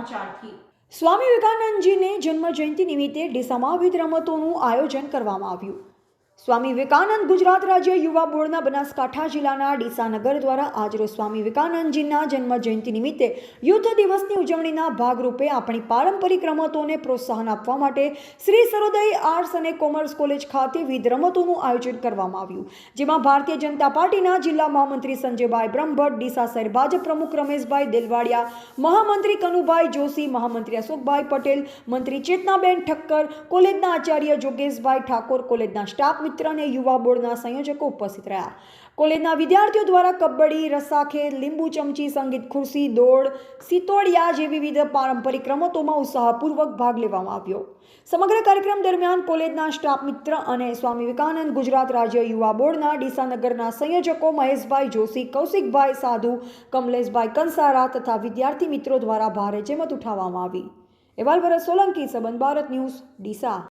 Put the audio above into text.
સમાચારથી સ્વામી વિવેકાનંદજીને જન્મ જયંતિ નિમિત્તે ડીસામાં વિવિધ રમતોનું આયોજન કરવામાં આવ્યું। સ્વામી વિવેકાનંદ ગુજરાત રાજ્ય યુવા બોર્ડના બનાસકાંઠા જિલ્લાના ડીસા નગર દ્વારા આજરોજ સ્વામી વિવેકાનંદજીના જન્મ જયંતિ નિમિત્તે યુદ્ધ દિવસની ઉજવણીના ભાગરૂપે આપણી પારંપરિક રમતોને પ્રોત્સાહન આપવા માટે શ્રી સર્વોદય આર્ટ્સ અને કોમર્સ કોલેજ ખાતે વિવિધ રમતોનું આયોજન કરવામાં આવ્યું, જેમાં ભારતીય જનતા પાર્ટીના જિલ્લા મહામંત્રી સંજયભાઈ બ્રહ્મભટ્ટ, ડીસા શહેર ભાજપ પ્રમુખ રમેશભાઈ દેલવાડિયા, મહામંત્રી કનુભાઈ જોશી, મહામંત્રી અશોકભાઈ પટેલ, મંત્રી ચેતનાબેન ઠક્કર, કોલેજના આચાર્ય જોગેશભાઈ ઠાકોર, કોલેજના સ્ટાફ મિત્ર અને યુવા બોર્ડના સંયોજકો ઉપસ્થિત રહ્યા। કોલેજના વિદ્યાર્થીઓ દ્વારા કબડ્ડી, રસ્સાખેલ, લીંબુ ચમચી, સંગીત ખુરશી, દોડ, સિતોડિયા જેવી વિવિધ પારંપરિક રમતોમાં ઉત્સાહપૂર્વક ભાગ લેવામાં આવ્યો। સમગ્ર કાર્યક્રમ દરમિયાન કોલેજના સ્ટાફ મિત્ર અને સ્વામી વિવેકાનંદ ગુજરાત રાજ્ય યુવા બોર્ડના ડીસા નગરના સંયોજકો મહેશભાઈ જોશી, કૌશિકભાઈ સાધુ, કમલેશભાઈ કંસારા તથા વિદ્યાર્થી મિત્રો દ્વારા ભારે જહેમત ઉઠાવવામાં આવી। અહેવાલ ભરત સોલંકી, સંબંધ ભારત ન્યૂઝ, ડીસા।